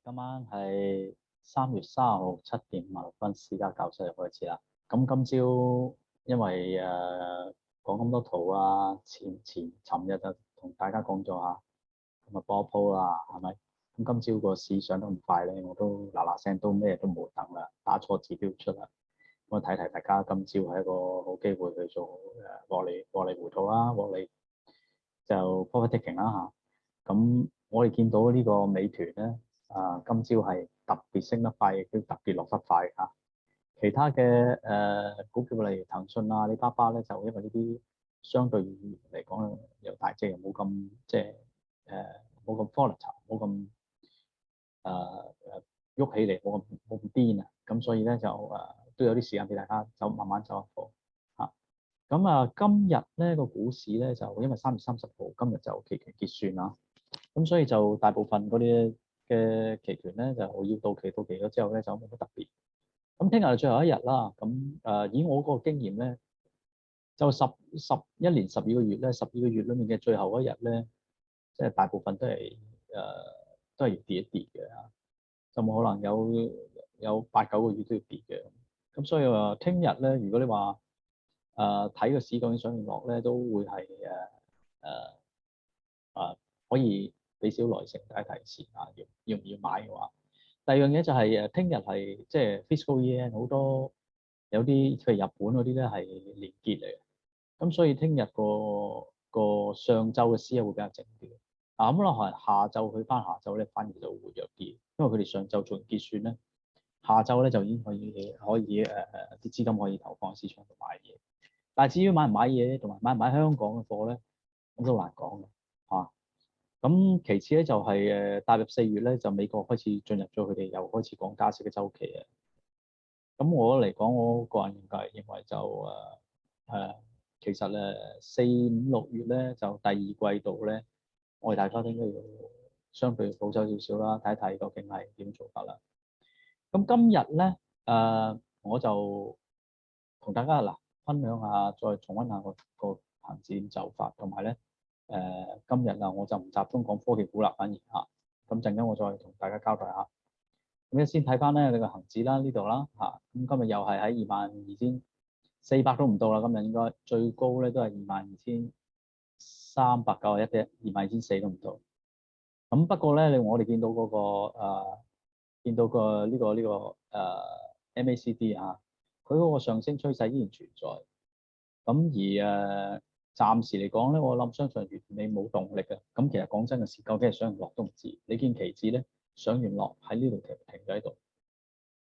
今晚係3月30號7:56私家教室開始啦。咁今朝因為講咁多圖啊，尋日就同大家講咗下，咁啊波鋪啦，係咪？咁今朝個市上得咁快咧，我都嗱嗱聲都咩都冇等啦，打錯指標出啦。咁提大家，今朝係一個好機會去做獲利回吐啦，獲利就 profit taking 啦嚇。咁我哋見到呢個美團咧，今朝係特別升得快，亦都特別落得快嚇。其他嘅股票例如騰訊啊、阿里巴巴咧，就因為呢啲相對嚟講又大隻，又冇咁即係冇咁 volatile，冇咁喐起嚟，冇咁癲啊。咁所以咧就都有啲時間俾大家慢慢走一步嚇。咁今日咧個股市咧就因為3月30號今日就期權結算啦，咁所以就大部分嗰啲嘅期權咧就要到期咗之後咧就冇乜特別。咁聽日係最後一日啦，咁以我嗰個經驗咧，就一年12個月咧，12個月裡面嘅最後一日咧，即係大部分都係要跌一跌嘅嚇，就冇可能有8、9個月都要跌嘅。咁所以話聽日咧，如果你話睇個市究竟上面落咧，都會係可以俾少耐性大家提示啊，要唔要買嘅話。第二樣嘢就係聽日係即係 fiscal year，好多有啲譬如日本嗰啲咧係年結嚟嘅，咁所以聽日個上晝嘅市會比較靜啲。咁可能下晝去翻下晝咧，反而就會弱啲，因為佢哋上晝做完結算咧，下晝咧就已經可以啲資金可以投放喺市場度買嘢。但係至於買唔買嘢同埋買唔買香港嘅貨咧，咁都難講嘅嚇。咁其次咧就係踏入4月咧，就美國開始進入咗佢哋又開始講加息嘅週期啊。咁我嚟講，我個人認為就其實4、5、6月咧就第二季度咧，我哋大家都應該要相對保守少少啦，睇一睇究竟係點做法啦。咁今日咧我就同大家分享下，再重溫下個行市點走法，同埋咧今日我就唔集中講科技股啦，反而嚇。咁陣間我再同大家交代下。咁先睇翻咧你個恒指啦，呢度啦嚇。咁今日又係喺22,400都唔到啦，今日應該最高咧都係22,391嘅，22,400都唔到。咁不過咧，我哋見到嗰個見到呢個MACD 啊，佢嗰個上升趨勢依然存在。咁而暫時嚟講咧，我諗相信月尾冇動力嘅。咁其實講真嘅事，究竟係上唔落都唔知。你見期指咧上完落喺呢度停咗喺度。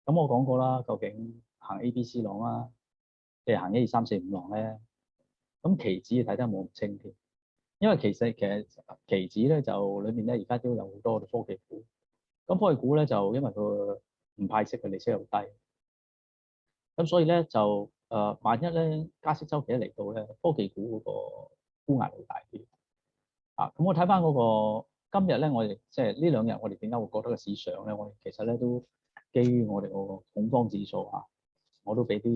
咁我講過啦，究竟行 ABC 浪啦，定係行1、2、3、4、5浪咧？咁期指睇得冇咁清添，因為其實期指咧就裏面咧而家都有好多科技股。咁科技股咧就因為佢唔派息，佢利息又低，咁所以咧就萬一咧加息週期一嚟到咧，科技股嗰個沽壓會大啲。咁我睇翻嗰個今日咧，我哋即係呢2日，我哋點解會覺得個市場咧？我哋其實咧都基於我哋個恐慌指數我都俾個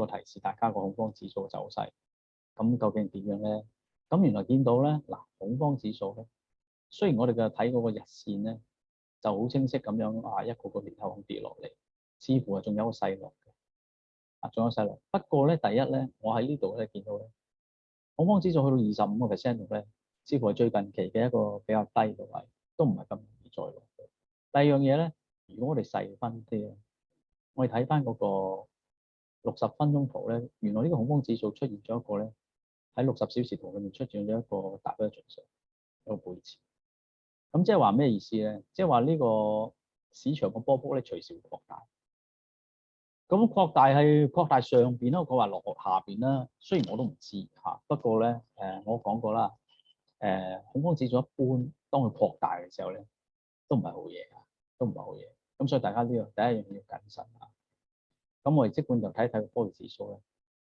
提示大家個恐慌指數嘅走勢。咁究竟點樣咧？咁原來見到咧恐慌指數咧，雖然我哋嘅睇嗰個日線咧就好清晰咁樣一個裂口咁跌落嚟，似乎係仲有個細落嘅，仲有細落。不過咧，第一咧，我喺呢度咧見到咧恐慌指數去到25%度咧，似乎係最近期嘅一個比較低嘅位，都唔係咁容易再落。第二樣嘢咧，如果我哋細分啲咧，我哋睇翻嗰個60分鐘圖咧，原來呢個恐慌指數出現咗一個咧喺60小時圖裏面出現咗一個踏咗上一個背馳。咁即係話咩意思咧？即係話呢個市場個波幅咧隨時會擴大。咁擴大係擴大上邊啦，佢話落下邊啦。雖然我都唔知嚇，不過咧我講過啦，恐慌指數一般當佢擴大嘅時候咧，都唔係好嘢啊，都唔係好嘢。咁所以大家呢個第一樣要謹慎啊。咁我哋即管就睇一睇個科技指數咧。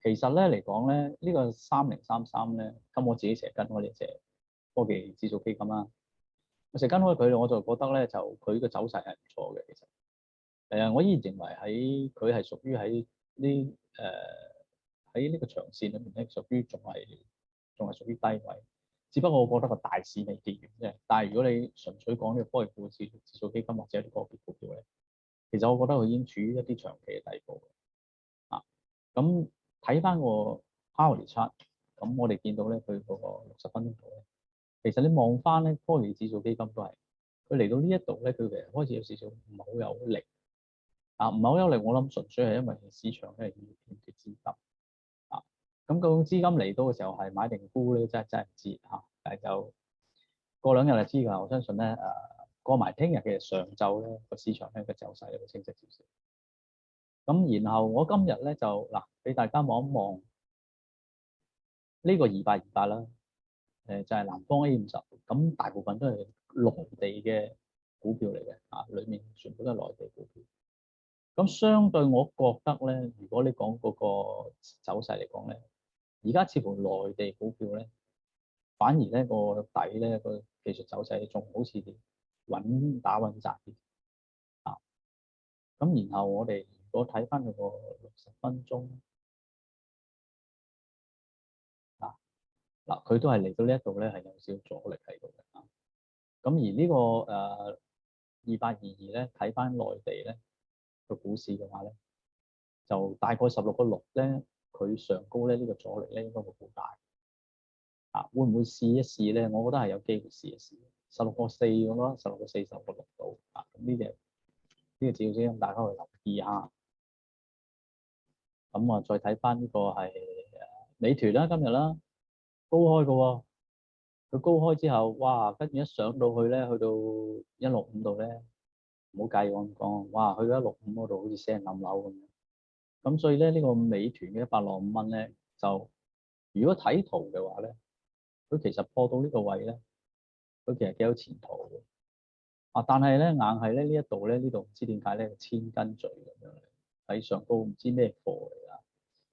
其實咧嚟講咧，呢個3033咧，咁我自己成日跟開呢隻科技指數基金啦。我成日跟開佢，我就覺得咧就佢個走勢係唔錯嘅。其實我依然認為佢係屬於喺呢個長線裏面咧，屬於仲係屬於低位。只不過我覺得個大市未跌完啫。但係如果你純粹講呢個科技股指數基金或者啲個別股票咧，其實我覺得佢已經處於一啲長期嘅底部啊。咁睇翻個 hourly chart，咁我哋見到咧佢嗰個60分鐘圖咧，其實你望翻咧科技指數基金都係佢嚟到呢一度咧，佢其實開始有少少唔係好有力啊，唔係好有力。我諗純粹係因為市場咧欠缺資金啊。咁究竟資金嚟到嘅時候係買定沽咧，真係唔知嚇。但係就過兩日就知㗎。我相信咧過埋聽日嘅上晝咧個市場咧嘅走勢會清晰少少。咁然後我今日咧就嗱俾大家望一望呢個2828啦，就係南方 A50，咁大部分都係內地嘅股票嚟嘅啊，裡面全部都係內地股票。咁相對我覺得咧，如果你講嗰個走勢嚟講咧，而家似乎內地股票咧，反而咧個底咧個技術走勢仲好似穩打穩紮啲啊。咁然後我哋如果睇翻佢個60分鐘啊，嗱佢都係嚟到呢一度咧係有少少阻力喺度嘅啊。咁而呢個2822咧，睇翻內地咧個股市嘅話咧，就大概16.6咧，佢上高咧呢個阻力咧應該會好大啊。會唔會試一試咧？我覺得係有機會試一試16.4咁咯，16.4、16.6度啊。咁呢個指標先，大家去留意下。咁啊，再睇翻呢個係美團啦，今日啦高開嘅喎，佢高開之後，哇，跟住一上到去咧，去到165度咧，唔好計我咁講，哇，去到165嗰度好似死人冧樓咁樣。咁所以咧，呢個美團嘅165蚊咧，就如果睇圖嘅話咧，佢其實破到呢個位咧，佢其實幾有前途嘅。啊，但係咧硬係咧呢一度咧，呢度唔知點解咧千斤墜咁樣喺上高，唔知咩貨嚟㗎，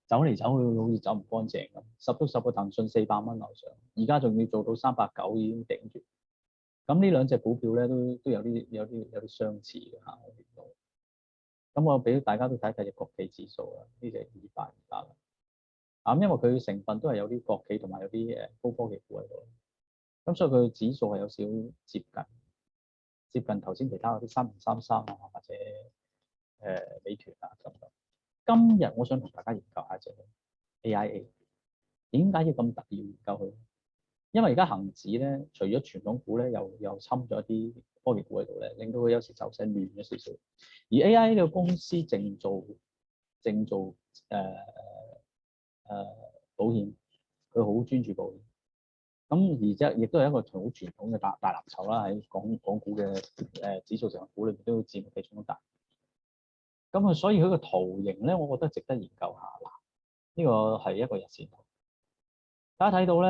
走嚟走去好似走唔乾淨咁，十都十個騰訊400蚊樓上，而家仲要做到390已經頂住。咁呢兩隻股票咧都有啲相似嘅嚇，我見到。咁我俾大家都睇睇隻國企指數啦，呢隻2828啦。啊，因為佢成分都係有啲國企同埋有啲高科技股喺度，咁所以佢指數係有少接近頭先其他嗰啲3033啊，或者美團啊咁樣。今日我想同大家研究下隻 AIA， 點解要咁特意研究佢？因為而家恒指咧，除咗傳統股咧，又侵咗一啲科技股喺度咧，令到佢有時走勢亂咗少少。而 AIA 呢個公司淨做保險，佢好專注保險。咁而且亦都係一個好傳統嘅大藍籌啦，喺港股嘅指數成分股裏面都佔比重大。咁啊，所以佢個圖形咧，我覺得值得研究下啦。呢個係一個日線圖，大家睇到咧，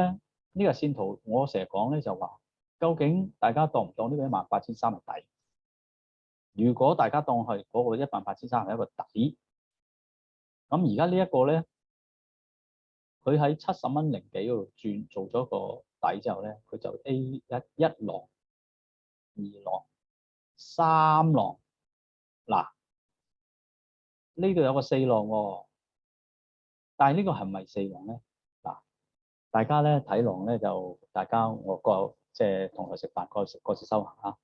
呢個日線圖我成日講咧就話，究竟大家當唔當呢個18300係底？如果大家當係嗰個18300係一個底，咁而家呢一個咧，佢喺70蚊零幾嗰度做咗個底之後咧，佢就 A 一浪、2浪、3浪，嗱呢度有個4浪喎，但係呢個係咪4浪咧？嗱，大家咧睇浪咧就大家我即係同佢食飯各自收下啊。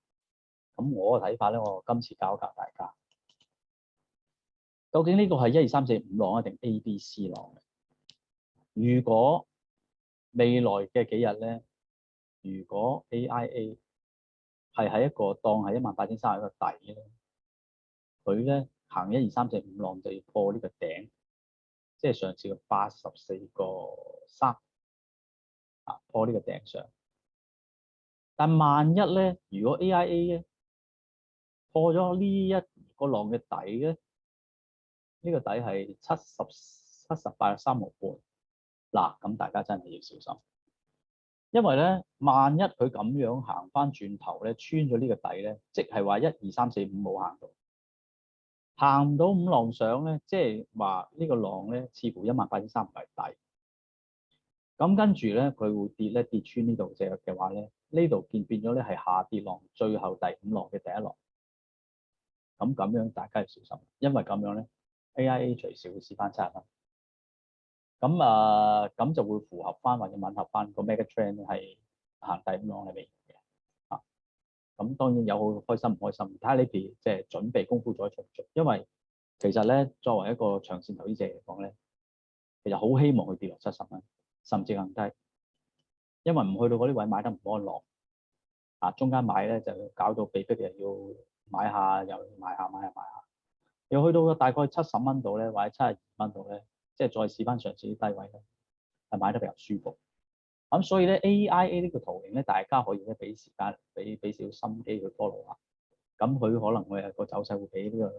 咁我嘅睇法咧，我今次教大家，究竟呢個係1、2、3、4、5浪啊，定 A、B、C 浪嘅？如果未來嘅幾日咧，如果 AIA 係喺一個當係18300一個底咧，佢咧行1、2、3、4、5浪就要破呢個頂，即係上次嘅84.3啊，破呢個頂上。但萬一咧，如果 AIA 咧破咗呢一個浪嘅底咧，呢個底係78.3毫半，嗱咁大家真係要小心，因為咧萬一佢咁樣行翻轉頭咧，穿咗呢個底咧，即係話1、2、3、4、5冇行到，行唔到5浪上咧，即係話呢個浪咧似乎18300唔係底。咁跟住咧，佢會跌穿呢度嘅話咧，呢度變咗咧係下跌浪，最後第5浪嘅第一浪。咁樣大家要小心，因為咁樣咧 AIA 隨時會試翻70蚊。咁就會符合翻或者吻合翻個 mega trend 係行第五浪係未嘅啊。咁當然有好開心唔開心，睇下你哋即係準備功夫做得充足。因為其實咧，作為一個長線投資者嚟講咧，其實好希望佢跌落70蚊，甚至更低，因為唔去到嗰啲位買得唔安樂啊。中間買咧就搞到被逼嘅要買下又買下買下買下，又去到大概70蚊度咧，或者72蚊度咧，即係再試翻上次啲低位咧，係買得比較舒服。咁所以咧 AIA 呢個圖形咧，大家可以咧俾時間俾少少心機去 follow 下。咁佢可能會係個走勢會比呢個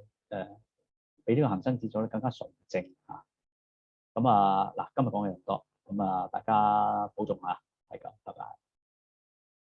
比呢個恆生指數咧更加純正嚇。咁啊嗱，今日講嘅咁多，咁啊大家保重下，係咁，拜拜。